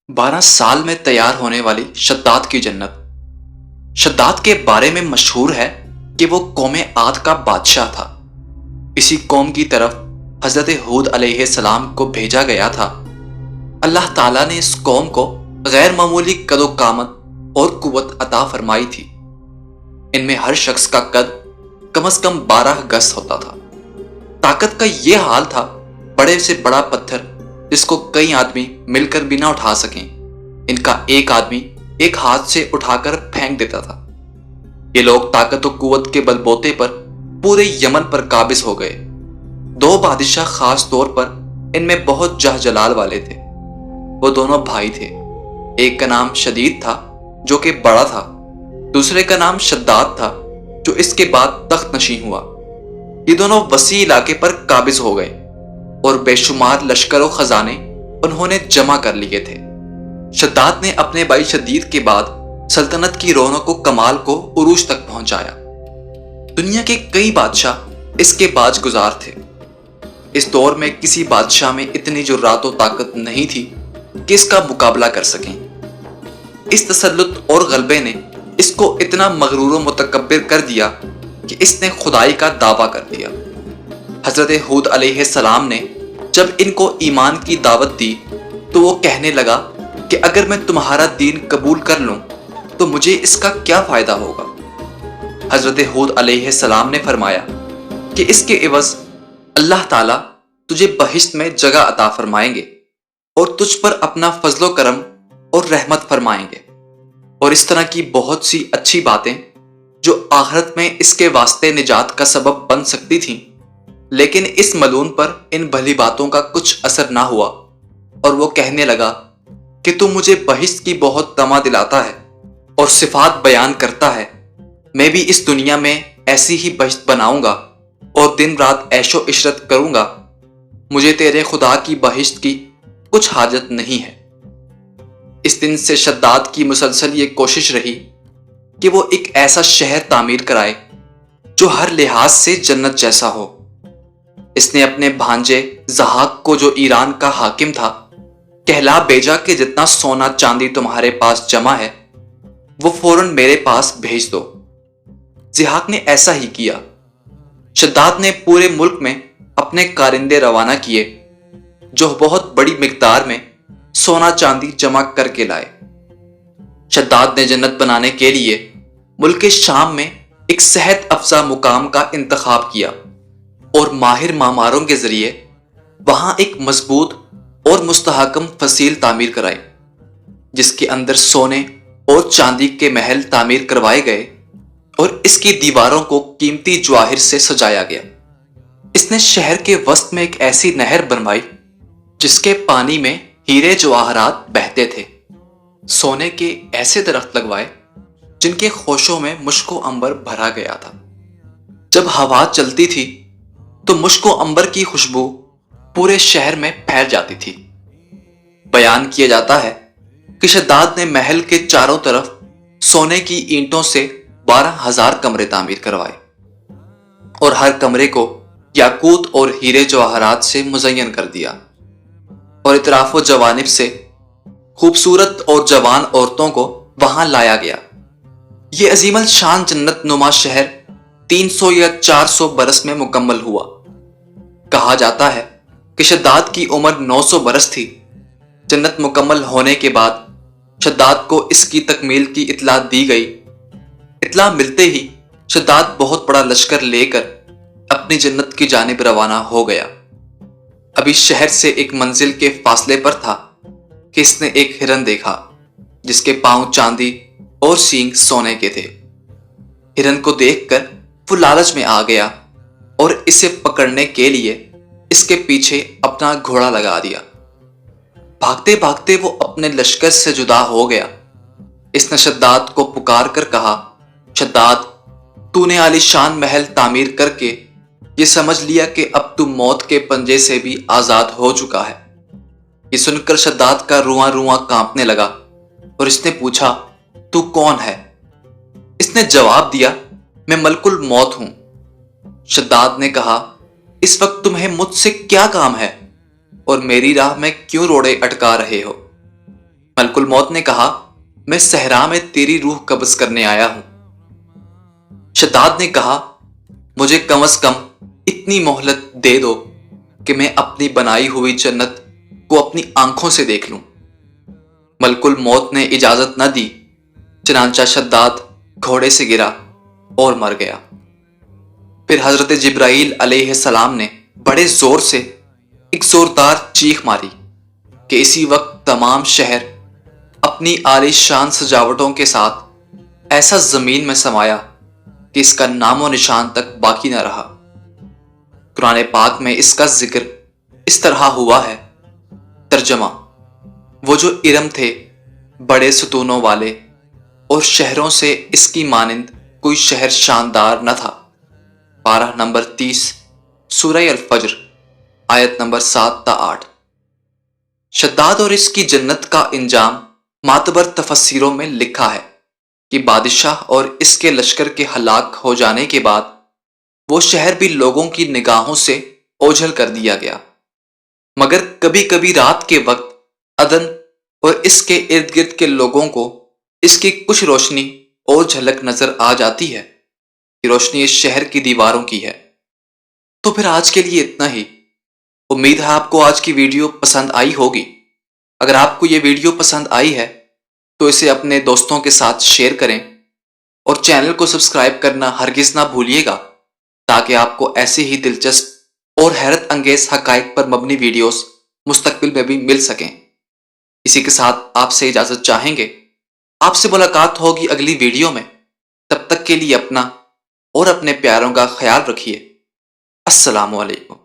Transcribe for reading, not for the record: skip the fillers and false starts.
12 سال میں تیار ہونے والی شداد کی جنت۔ شداد کے بارے میں مشہور ہے کہ وہ قوم عاد کا بادشاہ تھا۔ اسی قوم کی طرف حضرت ہود علیہ السلام کو بھیجا گیا تھا۔ اللہ تعالیٰ نے اس قوم کو غیر معمولی قد و قامت اور قوت عطا فرمائی تھی۔ ان میں ہر شخص کا قد کم از کم 12 گز ہوتا تھا۔ طاقت کا یہ حال تھا، بڑے سے بڑا پتھر جس کو کئی آدمی مل کر بھی نہ اٹھا سکیں، ان کا ایک آدمی ایک ہاتھ سے اٹھا کر پھینک دیتا تھا۔ یہ لوگ طاقت و قوت کے بل بوتے پر پورے یمن پر قابض ہو گئے۔ 2 بادشاہ خاص طور پر ان میں بہت جاہ جلال والے تھے۔ وہ دونوں بھائی تھے۔ ایک کا نام شدید تھا جو کہ بڑا تھا، دوسرے کا نام شداد تھا جو اس کے بعد تخت نشین ہوا۔ یہ دونوں وسیع علاقے پر قابض ہو گئے اور بے شمار لشکر و خزانے انہوں نے جمع کر لیے تھے۔ شداد نے اپنے بھائی شدید کے بعد سلطنت کی رونق و کمال کو عروج تک پہنچایا۔ دنیا کے کئی بادشاہ اس کے باج گزار تھے۔ اس دور میں کسی بادشاہ میں اتنی جرات و طاقت نہیں تھی کہ اس کا مقابلہ کر سکیں۔ اس تسلط اور غلبے نے اس کو اتنا مغرور و متکبر کر دیا کہ اس نے خدائی کا دعویٰ کر دیا۔ حضرت ہود علیہ السلام نے جب ان کو ایمان کی دعوت دی تو وہ کہنے لگا کہ اگر میں تمہارا دین قبول کر لوں تو مجھے اس کا کیا فائدہ ہوگا؟ حضرت ہود علیہ السلام نے فرمایا کہ اس کے عوض اللہ تعالیٰ تجھے بہشت میں جگہ عطا فرمائیں گے اور تجھ پر اپنا فضل و کرم اور رحمت فرمائیں گے، اور اس طرح کی بہت سی اچھی باتیں جو آخرت میں اس کے واسطے نجات کا سبب بن سکتی تھیں۔ لیکن اس ملعون پر ان بھلی باتوں کا کچھ اثر نہ ہوا اور وہ کہنے لگا کہ تم مجھے بہشت کی بہت طمع دلاتا ہے اور صفات بیان کرتا ہے۔ میں بھی اس دنیا میں ایسی ہی بہشت بناؤں گا اور دن رات عیش و عشرت کروں گا۔ مجھے تیرے خدا کی بہشت کی کچھ حاجت نہیں ہے۔ اس دن سے شداد کی مسلسل یہ کوشش رہی کہ وہ ایک ایسا شہر تعمیر کرائے جو ہر لحاظ سے جنت جیسا ہو۔ اس نے اپنے بھانجے زحاق کو، جو ایران کا حاکم تھا، کہلا بھیجا کہ جتنا سونا چاندی تمہارے پاس جمع ہے وہ فوراً میرے پاس بھیج دو۔ زحاق نے ایسا ہی کیا۔ شداد نے پورے ملک میں اپنے کارندے روانہ کیے جو بہت بڑی مقدار میں سونا چاندی جمع کر کے لائے۔ شداد نے جنت بنانے کے لیے ملک شام میں ایک صحت افزا مقام کا انتخاب کیا اور ماہر معماروں کے ذریعے وہاں ایک مضبوط اور مستحکم فصیل تعمیر کرائی، جس کے اندر سونے اور چاندی کے محل تعمیر کروائے گئے اور اس کی دیواروں کو قیمتی جواہر سے سجایا گیا۔ اس نے شہر کے وسط میں ایک ایسی نہر بنوائی جس کے پانی میں ہیرے جواہرات بہتے تھے۔ سونے کے ایسے درخت لگوائے جن کے خوشوں میں مشک و عنبر بھرا گیا تھا۔ جب ہوا چلتی تھی تو مشک و عنبر کی خوشبو پورے شہر میں پھیل جاتی تھی۔ بیان کیا جاتا ہے کہ شداد نے محل کے چاروں طرف سونے کی اینٹوں سے 12,000 کمرے تعمیر کروائے اور ہر کمرے کو یاقوت اور ہیرے جواہرات سے مزین کر دیا، اور اطراف و جوانب سے خوبصورت اور جوان عورتوں کو وہاں لایا گیا۔ یہ عظیم الشان جنت نما شہر 300 یا 400 برس میں مکمل ہوا۔ کہا جاتا ہے کہ شداد کی عمر 900 برس تھی۔ جنت مکمل ہونے کے بعد شداد کو اس کی تکمیل کی اطلاع دی گئی۔ اطلاع ملتے ہی شداد بہت بڑا لشکر لے کر اپنی جنت کی جانب روانہ ہو گیا۔ ابھی شہر سے ایک منزل کے فاصلے پر تھا کہ اس نے ایک ہرن دیکھا جس کے پاؤں چاندی اور سینگ سونے کے تھے۔ ہرن کو دیکھ کر وہ لالچ میں آ گیا اور اسے پکڑنے کے لیے اس کے پیچھے اپنا گھوڑا لگا دیا۔ بھاگتے بھاگتے وہ اپنے لشکر سے جدا ہو گیا۔ اس نے شداد کو پکار کر کہا، شداد، تو نے عالی شان محل تعمیر کر کے یہ سمجھ لیا کہ اب تو موت کے پنجے سے بھی آزاد ہو چکا ہے۔ یہ سن کر شداد کا رواں رواں کانپنے لگا اور اس نے پوچھا، تو کون ہے؟ اس نے جواب دیا، میں ملک الموت ہوں۔ شداد نے کہا، اس وقت تمہیں مجھ سے کیا کام ہے اور میری راہ میں کیوں روڑے اٹکا رہے ہو؟ ملک الموت نے کہا میں صحرا میں تیری روح قبض کرنے آیا ہوں۔ شداد نے کہا مجھے کم از کم اتنی مہلت دے دو کہ میں اپنی بنائی ہوئی جنت کو اپنی آنکھوں سے دیکھ لوں۔ ملک الموت نے اجازت نہ دی، چنانچہ شداد گھوڑے سے گرا اور مر گیا۔ پھر حضرت جبرائیل علیہ السلام نے بڑے زور سے ایک زوردار چیخ ماری کہ اسی وقت تمام شہر اپنی عالی شان سجاوٹوں کے ساتھ ایسا زمین میں سمایا کہ اس کا نام و نشان تک باقی نہ رہا۔ قرآن پاک میں اس کا ذکر اس طرح ہوا ہے۔ ترجمہ: وہ جو ارم تھے بڑے ستونوں والے، اور شہروں سے اس کی مانند کوئی شہر شاندار نہ تھا۔ پارہ نمبر 30 سورہ الفجر آیت نمبر 7 تا 8۔ شداد اور اس کی جنت کا انجام معتبر تفسیروں میں لکھا ہے کہ بادشاہ اور اس کے لشکر کے ہلاک ہو جانے کے بعد وہ شہر بھی لوگوں کی نگاہوں سے اوجھل کر دیا گیا، مگر کبھی کبھی رات کے وقت عدن اور اس کے ارد گرد کے لوگوں کو اس کی کچھ روشنی اور جھلک نظر آ جاتی ہے کہ روشنی اس شہر کی دیواروں کی ہے۔ تو پھر آج کے لیے اتنا ہی۔ امید ہے آپ کو آج کی ویڈیو پسند آئی ہوگی۔ اگر آپ کو یہ ویڈیو پسند آئی ہے تو اسے اپنے دوستوں کے ساتھ شیئر کریں اور چینل کو سبسکرائب کرنا ہرگز نہ بھولیے گا، تاکہ آپ کو ایسے ہی دلچسپ اور حیرت انگیز حقائق پر مبنی ویڈیوز مستقبل میں بھی مل سکیں۔ اسی کے ساتھ آپ سے اجازت چاہیں گے۔ آپ سے ملاقات ہوگی اگلی ویڈیو میں۔ تب تک کے لیے اپنا اور اپنے پیاروں کا خیال رکھیے۔ السلام علیکم۔